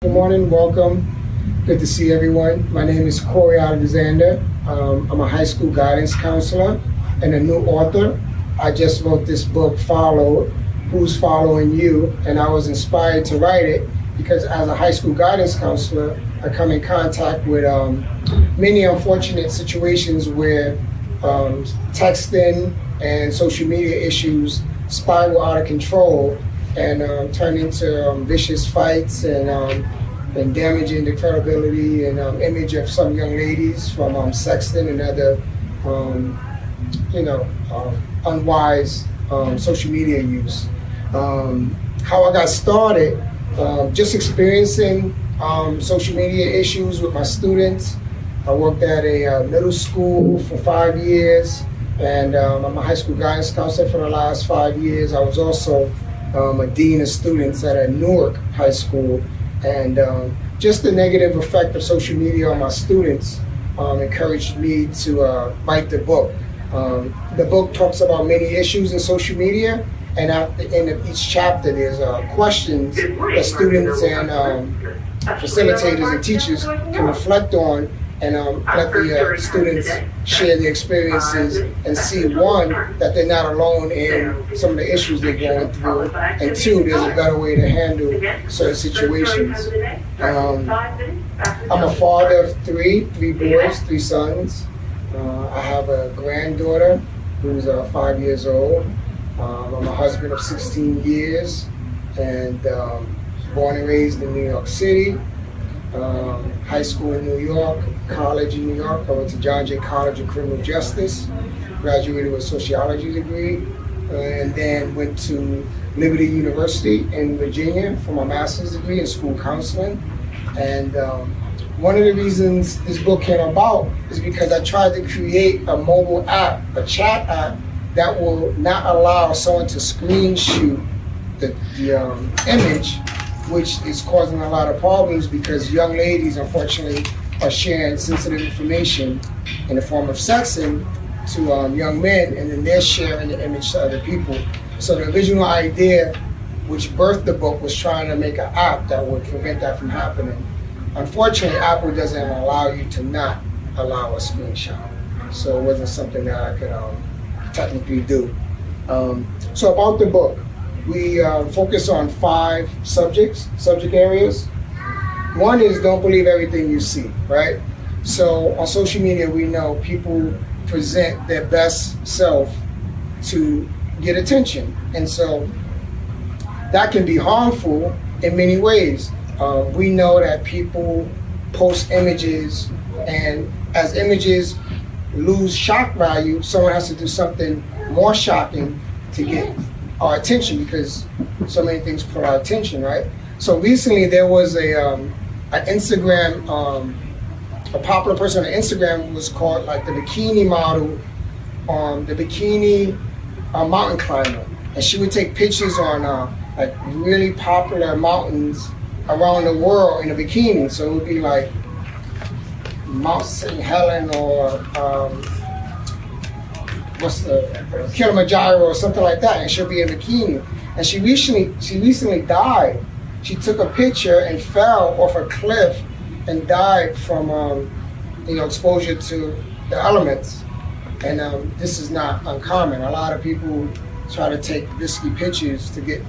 Good morning, welcome. Good to see everyone. My name is Corey Alexander. I'm a high school guidance counselor and a new author. I just wrote this book, Followed, Who's Following You? And I was inspired to write it because as a high school guidance counselor, I come in contact with many unfortunate situations where texting and social media issues spiral out of control and turn into vicious fights and damaging the credibility and image of some young ladies from sexting and other, unwise social media use. How I got started, just experiencing social media issues with my students. I worked at a middle school for 5 years, and I'm a high school guidance counselor for the last 5 years. I was also a dean of students at a Newark high school, and just the negative effect of social media on my students encouraged me to write the book. The book talks about many issues in social media, and at the end of each chapter there's questions that students and facilitators and teachers can reflect on and let the students share their experiences and see, one, that they're not alone in some of the issues they're going through, and two, there's a better way to handle certain situations. I'm a father of three boys, 3 sons. I have a granddaughter who's 5 years old. I'm a husband of 16 years and born and raised in New York City. High school in New York, college in New York. I went to John Jay College of Criminal Justice, graduated with a sociology degree, and then went to Liberty University in Virginia for my master's degree in school counseling. And one of the reasons this book came about is because I tried to create a mobile app, a chat app, that will not allow someone to screen shoot the image, which is causing a lot of problems because young ladies, unfortunately, are sharing sensitive information in the form of sexting to young men, and then they're sharing the image to other people. So the original idea, which birthed the book, was trying to make an app that would prevent that from happening. Unfortunately, Apple doesn't allow you to not allow a screenshot. So it wasn't something that I could technically do. So about the book, we focus on 5 subject areas. One is don't believe everything you see, right? So on social media, we know people present their best self to get attention. And so that can be harmful in many ways. We know that people post images, and as images lose shock value, someone has to do something more shocking to get our attention because so many things pull our attention, right? So recently there was an Instagram, a popular person on Instagram was called like the bikini model, the bikini mountain climber, and she would take pictures on like really popular mountains around the world in a bikini. So it would be like Mount St. Helen or Kilimanjaro or something like that, and she'll be in a bikini. And she recently died. She took a picture and fell off a cliff and died from exposure to the elements. And this is not uncommon. A lot of people try to take risky pictures to get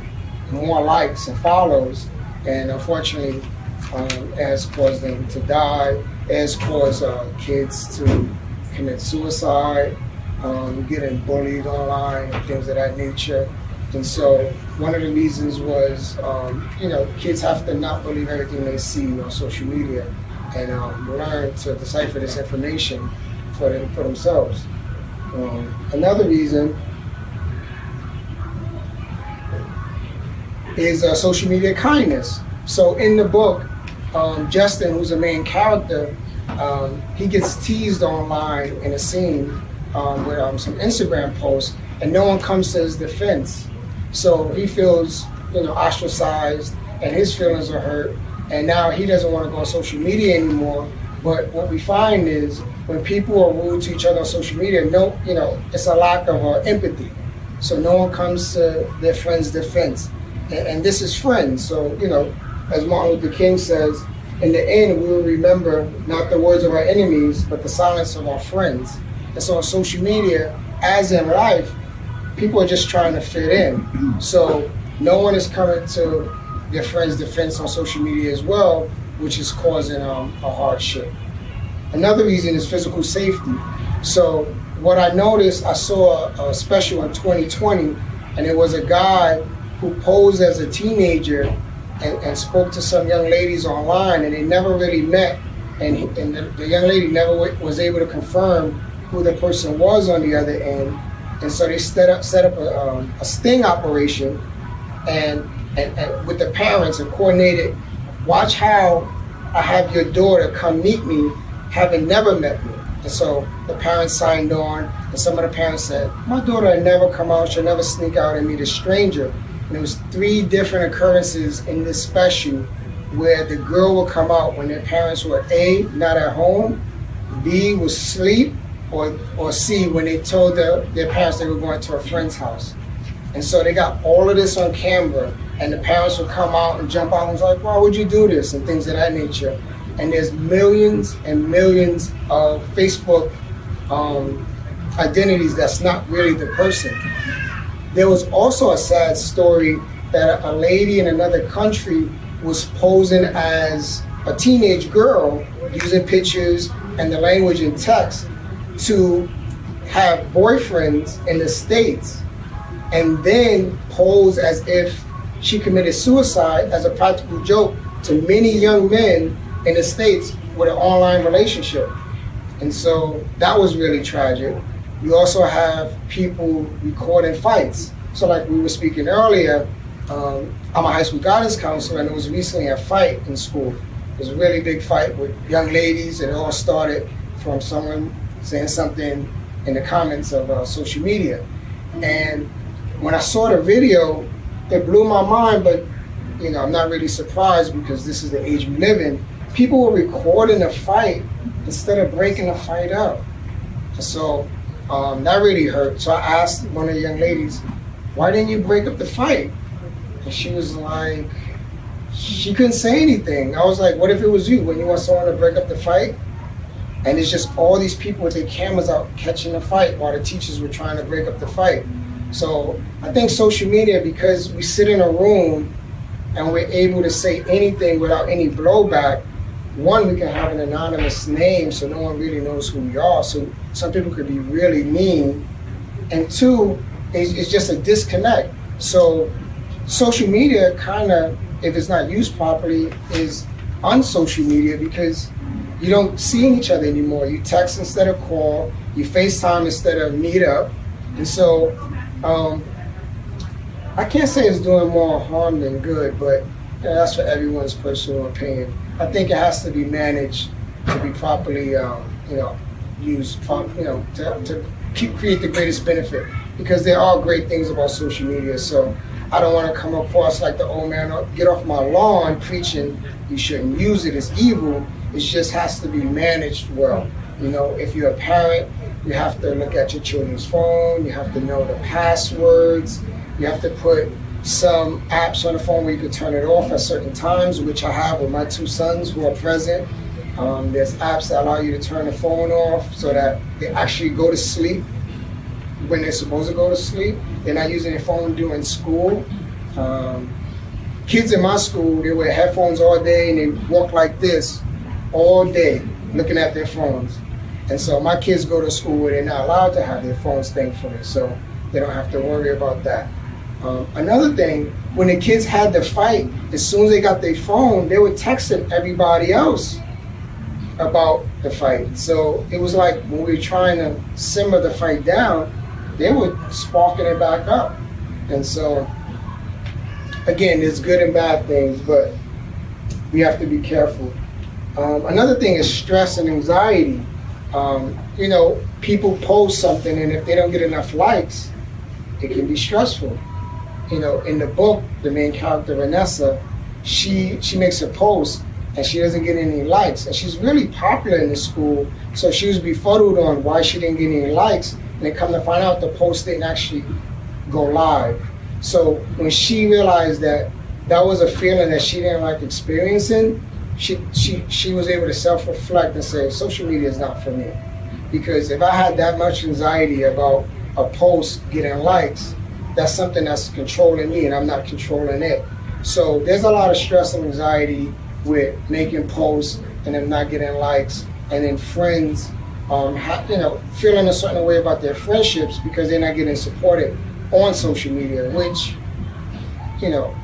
more likes and follows, and unfortunately, it has caused them to die. It has caused kids to commit suicide, getting bullied online and things of that nature. And so one of the reasons was, kids have to not believe everything they see on social media and learn to decipher this information for themselves. Another reason is social media kindness. So in the book, Justin, who's the main character, he gets teased online in a scene with some Instagram posts, and no one comes to his defense. So he feels, ostracized, and his feelings are hurt, and now he doesn't want to go on social media anymore. But what we find is when people are rude to each other on social media, it's a lack of empathy. So no one comes to their friend's defense. And this is friends, so as Martin Luther King says, in the end, we will remember not the words of our enemies, but the silence of our friends. And so on social media, as in life, people are just trying to fit in. So no one is coming to their friend's defense on social media as well, which is causing a hardship. Another reason is physical safety. So what I noticed, I saw a special in 2020, and it was a guy who posed as a teenager and spoke to some young ladies online, and they never really met, and the young lady never was able to confirm who the person was on the other end. And so they set up a sting operation and with the parents and coordinated, watch how I have your daughter come meet me, having never met me. And so the parents signed on, and some of the parents said, my daughter had never come out, she'll never sneak out and meet a stranger. And there was 3 different occurrences in this special where the girl would come out when their parents were A, not at home, B, was asleep, or C, when they told their parents they were going to a friend's house. And so they got all of this on camera, and the parents would come out and jump out and was like, why would you do this? And things of that nature. And there's millions and millions of Facebook identities that's not really the person. There was also a sad story that a lady in another country was posing as a teenage girl using pictures and the language in text to have boyfriends in the States, and then pose as if she committed suicide as a practical joke to many young men in the States with an online relationship. And so that was really tragic. You also have people recording fights. So like we were speaking earlier, I'm a high school guidance counselor, and there was recently a fight in school. It was a really big fight with young ladies, and it all started from someone saying something in the comments of social media. And when I saw the video, it blew my mind, but you know, I'm not really surprised because this is the age we live in. People were recording the fight instead of breaking the fight up. So that really hurt. So I asked one of the young ladies, why didn't you break up the fight? And she was like, she couldn't say anything. I was like, what if it was you? When you want someone to break up the fight? And it's just all these people with their cameras out catching the fight while the teachers were trying to break up the fight. So I think social media, because we sit in a room and we're able to say anything without any blowback, one, we can have an anonymous name so no one really knows who we are. So some people could be really mean. And two, it's just a disconnect. So social media kind of, if it's not used properly, is on social media because you don't see each other anymore. You text instead of call, you FaceTime instead of meet up. And so I can't say it's doing more harm than good, but that's for everyone's personal opinion. I think it has to be managed to be properly, used, to create the greatest benefit. Because there are great things about social media, so I don't want to come across like the old man, get off my lawn preaching you shouldn't use it, it's evil. It just has to be managed well. You know, if you're a parent, you have to look at your children's phone, you have to know the passwords, you have to put some apps on the phone where you can turn it off at certain times, which I have with my 2 sons who are present. There's apps that allow you to turn the phone off so that they actually go to sleep when they're supposed to go to sleep. They're not using their phone during school. Kids in my school, they wear headphones all day and they walk like this all day looking at their phones. And so my kids go to school where they're not allowed to have their phones, thankfully, so they don't have to worry about that. Another thing, when the kids had the fight, as soon as they got their phone, they were texting everybody else about the fight. So it was like when we were trying to simmer the fight down, they were sparking it back up. And so, again, there's good and bad things, but we have to be careful. Another thing is stress and anxiety. People post something, and if they don't get enough likes, it can be stressful. In the book, the main character, Vanessa, she makes a post, and she doesn't get any likes. And she's really popular in the school, so she was befuddled on why she didn't get any likes. And then come to find out, the post didn't actually go live. So when she realized that that was a feeling that she didn't like experiencing, she was able to self-reflect and say, social media is not for me. Because if I had that much anxiety about a post getting likes, that's something that's controlling me and I'm not controlling it. So there's a lot of stress and anxiety with making posts and them not getting likes, and then friends feeling a certain way about their friendships because they're not getting supported on social media, which,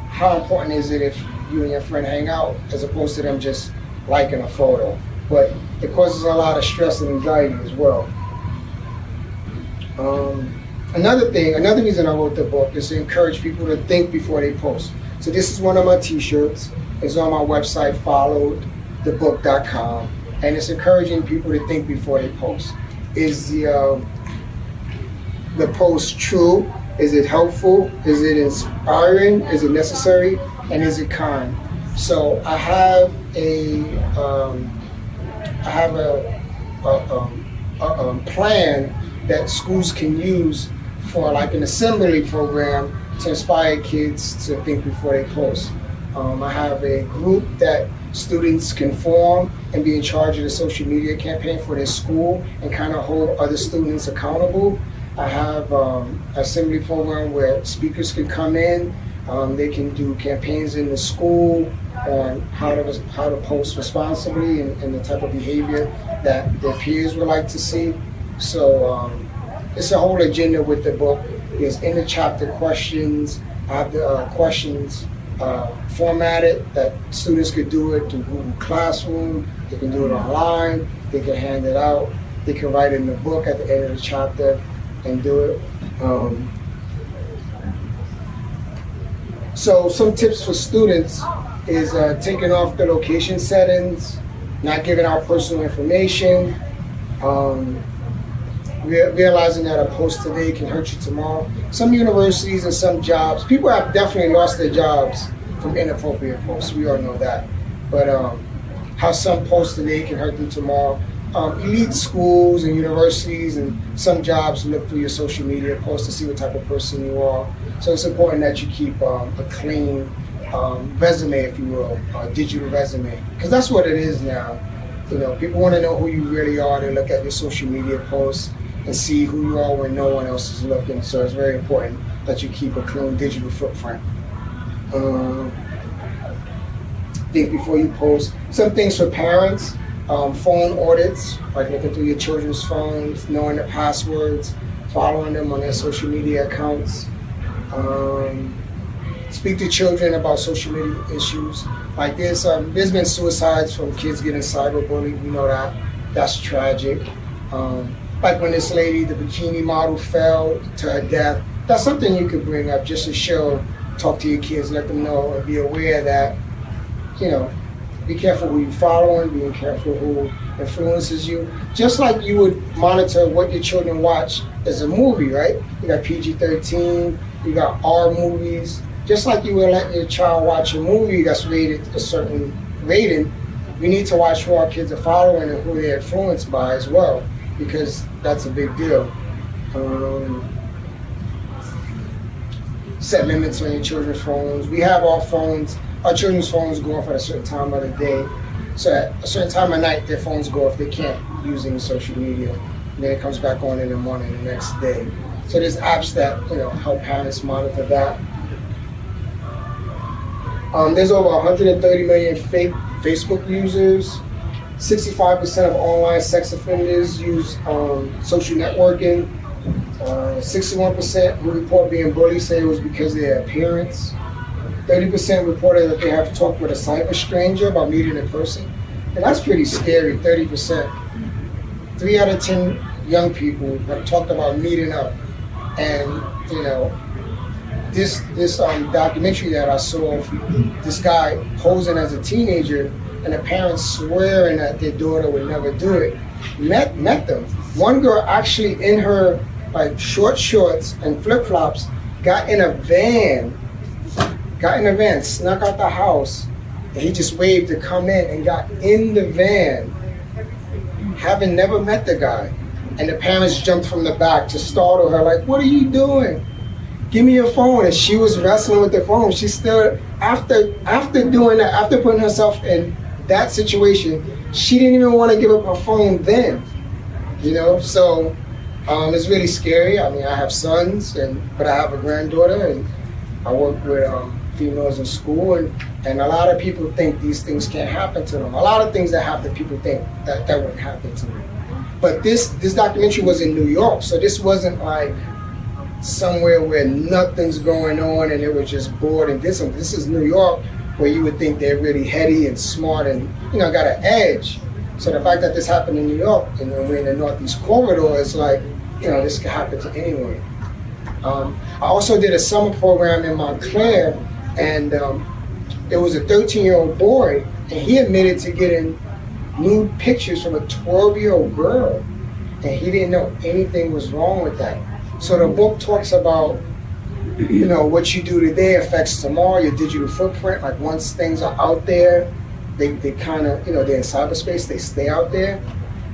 how important is it if you and your friend hang out as opposed to them just liking a photo? But it causes a lot of stress and anxiety as well. Another reason I wrote the book is to encourage people to think before they post. So this is one of my t-shirts. It's on my website, followedthebook.com, and it's encouraging people to think before they post. Is the post true? Is it helpful? Is it inspiring? Is it necessary? And is it kind? So I have a plan that schools can use for like an assembly program to inspire kids to think before they post. I have a group that students can form and be in charge of the social media campaign for their school and kind of hold other students accountable. I have an assembly program where speakers can come in. They can do campaigns in the school on how to post responsibly and the type of behavior that their peers would like to see. So it's a whole agenda with the book. There's in the chapter questions. I have the questions formatted that students could do it through Google Classroom. They can do it online. They can hand it out. They can write in the book at the end of the chapter and do it. So some tips for students is taking off the location settings, not giving out personal information, realizing that a post today can hurt you tomorrow. Some universities and some jobs, people have definitely lost their jobs from inappropriate posts. We all know that. But how some posts today can hurt them tomorrow. Elite schools and universities and some jobs look through your social media posts to see what type of person you are. So it's important that you keep a clean resume, if you will, a digital resume, because that's what it is now. People want to know who you really are. They look at your social media posts and see who you are when no one else is looking. So it's very important that you keep a clean digital footprint. Think before you post. Some things for parents. Phone audits, like looking through your children's phones, knowing their passwords, following them on their social media accounts. Speak to children about social media issues. Like there's been suicides from kids getting cyberbullied. We know that. That's tragic. Like when this lady, the bikini model, fell to her death. That's something you could bring up just to talk to your kids, let them know and be aware that, be careful who you're following, being careful who influences you. Just like you would monitor what your children watch as a movie, right? You got PG-13, you got R movies. Just like you would let your child watch a movie that's rated a certain rating, we need to watch who our kids are following and who they're influenced by as well, because that's a big deal. Set limits on your children's phones. We have our children's phones go off at a certain time of the day. So at a certain time of night, their phones go off. They can't use any social media. And then it comes back on in the morning the next day. So there's apps that help parents monitor that. There's over 130 million fake Facebook users. 65% of online sex offenders use social networking. 61% who report being bullied say it was because of their appearance. 30% reported that they have talked with a cyber stranger about meeting in person. And that's pretty scary, 30%. 3 out of 10 young people have talked about meeting up. And, this documentary that I saw, this guy posing as a teenager and the parents swearing that their daughter would never do it, met them. One girl actually in her short shorts and flip-flops got in a van, snuck out the house, and he just waved to come in and got in the van, having never met the guy. And the parents jumped from the back to startle her, like, what are you doing? give me your phone. And she was wrestling with the phone. She still, after doing that, after putting herself in that situation, she didn't even want to give up her phone then. You know, so it's really scary. I mean, I have sons, but I have a granddaughter, and I work with females in school, and a lot of people think these things can't happen to them. A lot of things that happen, people think that wouldn't happen to me. But this documentary was in New York, so this wasn't like somewhere where nothing's going on and they were just bored and did something. This is New York, where you would think they're really heady and smart and, you know, got an edge. So the fact that this happened in New York, and we're in the Northeast Corridor, is like, you know, this could happen to anyone. I also did a summer program in Montclair, and there was a 13-year-old boy, and he admitted to getting nude pictures from a 12-year-old girl, and he didn't know anything was wrong with that. So the book talks about, you know, what you do today affects tomorrow, your digital footprint. Like once things are out there, they kind of, you know, they're in cyberspace, they stay out there.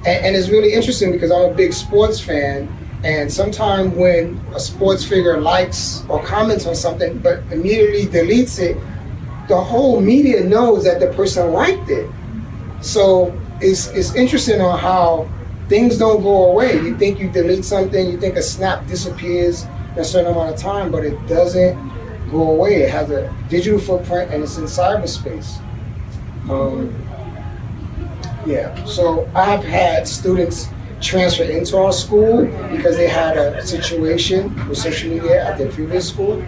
And it's really interesting because I'm a big sports fan, and sometimes when a sports figure likes or comments on something but immediately deletes it, the whole media knows that the person liked it. So it's interesting on how things don't go away. You think you delete something, you think a snap disappears in a certain amount of time, but it doesn't go away. It has a digital footprint and it's in cyberspace. Yeah, so I have had students transfer into our school because they had a situation with social media at their previous school.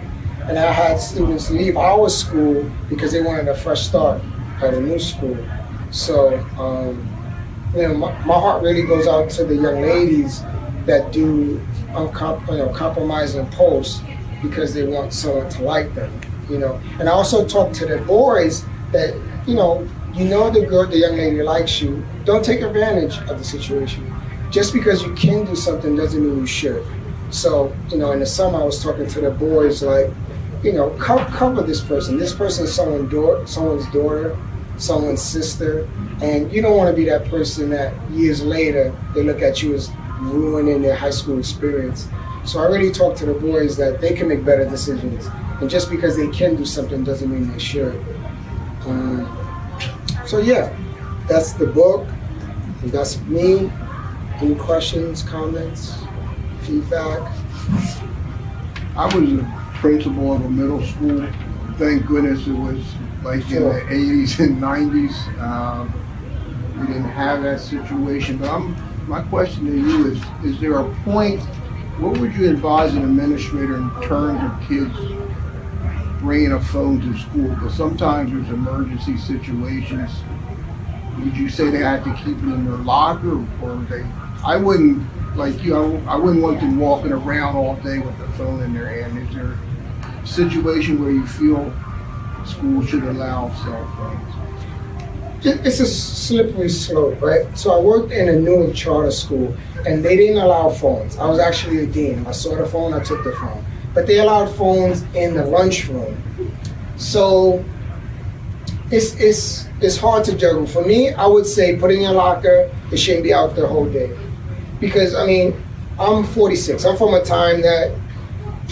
And I had students leave our school because they wanted a fresh start at a new school. So, you know, my heart really goes out to the young ladies that do compromising posts because they want someone to like them, you know. And I also talk to the boys that, you know the young lady likes you, don't take advantage of the situation. Just because you can do something doesn't mean you should. So, you know, in the summer I was talking to the boys like, you know, cover this person. This person is someone's daughter, someone's sister, and you don't want to be that person that years later they look at you as ruining their high school experience. So I really talk to the boys that they can make better decisions, and just because they can do something doesn't mean they should. So yeah, that's the book. That's me. Any questions, comments, feedback? I was a principal of a middle school. Thank goodness it was like in the 80s and 90s. We didn't have that situation. But my question to you is there a point, what would you advise an administrator in terms of kids bringing a phone to school? Because sometimes there's emergency situations. Would you say they had to keep it in their locker, or I wouldn't, like you, I wouldn't want them walking around all day with the phone in their hand. Is there a situation where you feel schools should allow cell phones? It's a slippery slope, right? So I worked in a Newark charter school, and they didn't allow phones. I was actually a dean. I saw the phone, I took the phone. But they allowed phones in the lunchroom. So it's hard to juggle. For me, I would say put it in your locker. It shouldn't be out the whole day. Because, I mean, I'm 46. I'm from a time that,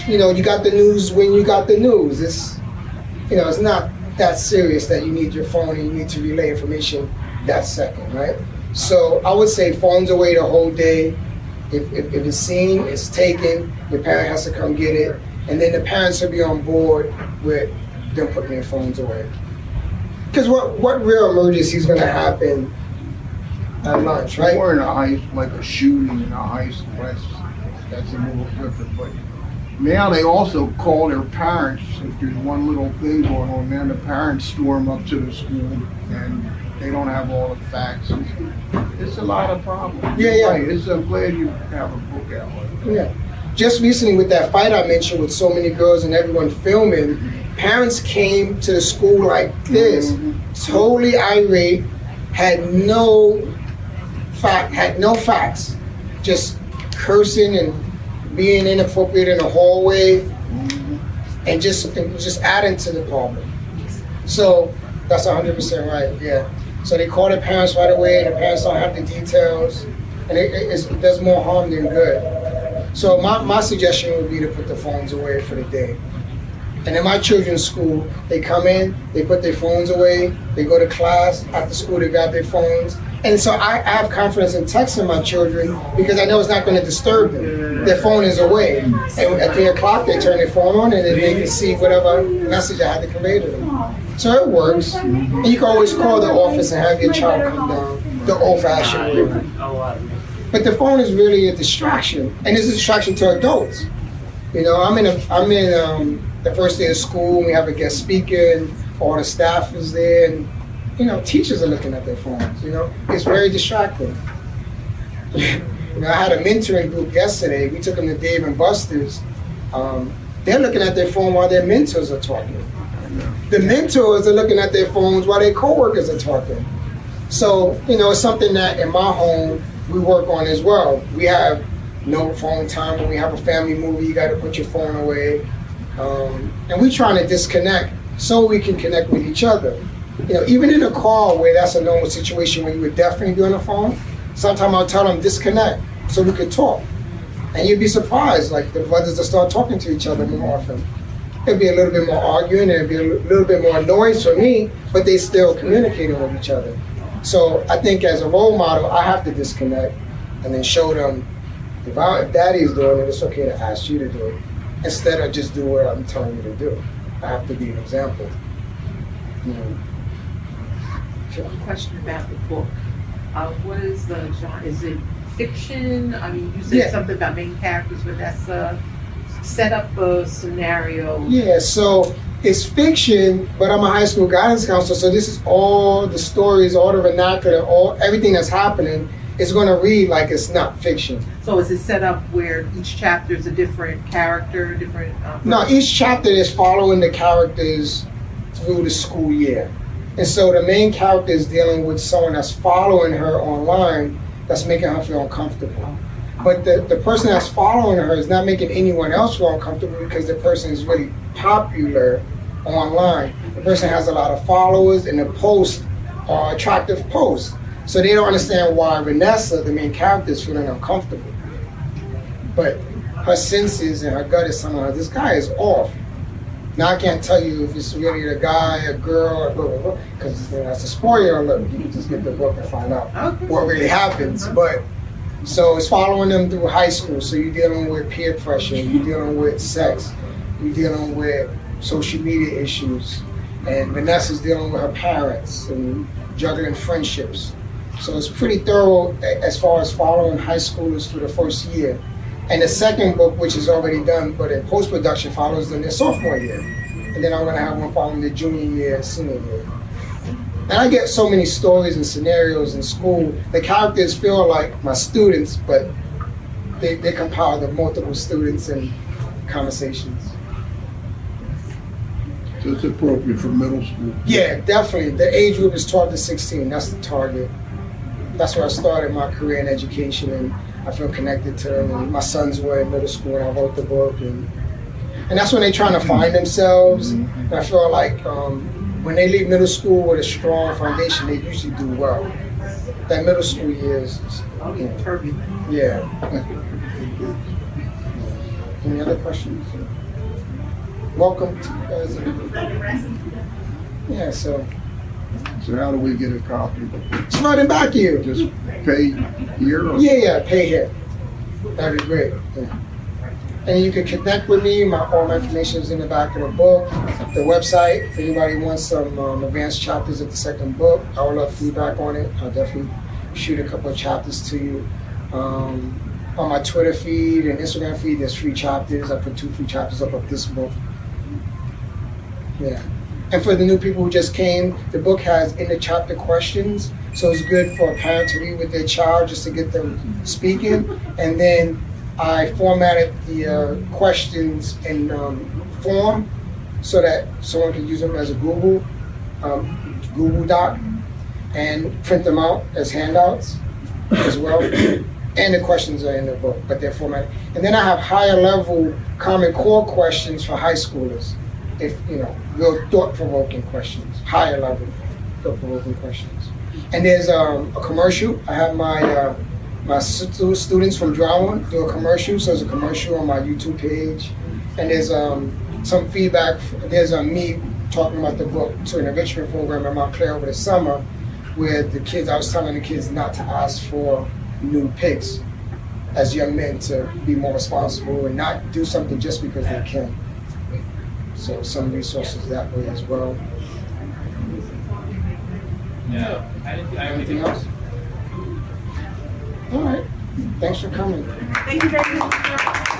you know, you got the news when you got the news. It's not that serious that you need your phone and you need to relay information that second, right? So I would say phones away the whole day. If it's seen, it's taken, your parent has to come get it, and then the parents will be on board with them putting their phones away. Because what real emergency is going to happen at lunch, right? Or in like a shooting in a high school, that's a little different. But now they also call their parents. If there's one little thing going on, then the parents storm up to the school and they don't have all the facts. It's a lot of problems. Yeah. Right. I'm glad you have a book out. Yeah. Just recently with that fight I mentioned with so many girls and everyone filming, parents came to the school like this, totally irate, had no facts, just cursing and being inappropriate in the hallway, and just adding to the problem. So that's 100% right, yeah. So they call the parents right away, the parents don't have the details, and it does more harm than good. So my suggestion would be to put the phones away for the day. And in my children's school, they come in, they put their phones away, they go to class, after school they grab their phones. And so I have confidence in texting my children because I know it's not going to disturb them. Their phone is away. And at 3 o'clock, they turn their phone on and then they can see whatever message I had to convey to them. So it works. And you can always call the office and have your child come down the old-fashioned way. But the phone is really a distraction, and it's a distraction to adults. You know, I'm in the first day of school, and we have a guest speaker, and all the staff is there, and you know, teachers are looking at their phones. You know, it's very distracting. You know, I had a mentoring group yesterday. We took them to Dave and Buster's. They're looking at their phone while their mentors are talking. The mentors are looking at their phones while their coworkers are talking. So, you know, it's something that in my home we work on as well. We have no phone time. When we have a family movie, you got to put your phone away. And we're trying to disconnect so we can connect with each other. You know, even in a call where that's a normal situation where you would definitely be on the phone, sometimes I'll tell them disconnect so we can talk. And you'd be surprised, like the brothers will start talking to each other more often. It'd be a little bit more arguing, and it'd be a little bit more noise for me, but they still communicating with each other. So I think as a role model, I have to disconnect and then show them if daddy's doing it, it's okay to ask you to do it instead of just do what I'm telling you to do. I have to be an example. You know. Question about the book. What is the genre? Is it fiction? I mean, you said something about main characters, Vanessa. Set up a scenario. Yeah, so it's fiction, but I'm a high school guidance counselor, so this is all the stories, all the vernacular, everything that's happening is going to read like it's not fiction. So is it set up where each chapter is a different character, different? No, each chapter is following the characters through the school year. And so the main character is dealing with someone that's following her online that's making her feel uncomfortable. But the person that's following her is not making anyone else feel uncomfortable because the person is really popular online. The person has a lot of followers and the posts are attractive posts. So they don't understand why Vanessa, the main character, is feeling uncomfortable. But her senses and her gut is telling her, this guy is off. Now I can't tell you if it's really a guy, a girl, or blah, blah, blah, because that's a spoiler alert. You can just get the book and find out what really happens. But so it's following them through high school. So you're dealing with peer pressure, you're dealing with sex, you're dealing with social media issues. And Vanessa's dealing with her parents and juggling friendships. So it's pretty thorough as far as following high schoolers for the first year. And the second book, which is already done, but in post-production, follows them their sophomore year. And then I'm gonna have one following their junior year, senior year. And I get so many stories and scenarios in school. The characters feel like my students, but they compile of multiple students and conversations. So it's appropriate for middle school. Yeah, definitely. The age group is 12 to 16. That's the target. That's where I started my career in education, and I feel connected to them. And my sons were in middle school, and I wrote the book. And that's when they're trying to find themselves. And I feel like when they leave middle school with a strong foundation, they usually do well. That middle school years, turbulent. Yeah. Any other questions? Welcome to you guys. Yeah, so how do we get a copy? it's right in back of you. Just pay here? Or? Yeah, pay here. That'd be great. Yeah. And you can connect with me. All my information is in the back of the book. The website, if anybody wants some advanced chapters of the second book, I would love feedback on it. I'll definitely shoot a couple of chapters to you. On my Twitter feed and Instagram feed, there's free chapters. I put 2 free chapters up of this book. Yeah. And for the new people who just came, the book has in the chapter questions. So it's good for a parent to read with their child just to get them speaking. And then I formatted the questions in form so that someone can use them as a Google Doc and print them out as handouts as well. And the questions are in the book, but they're formatted. And then I have higher level Common Core questions for high schoolers. If, real thought-provoking questions, higher level thought-provoking questions. And there's a commercial. I have my my students from Drown do a commercial, so there's a commercial on my YouTube page, and there's some feedback. There's me talking about the book to an enrichment program in Montclair over the summer, where the kids, I was telling the kids not to ask for new pics as young men, to be more responsible and not do something just because they can. So some resources that way as well. Yeah. Anything else? All right. Thanks for coming. Thank you very much.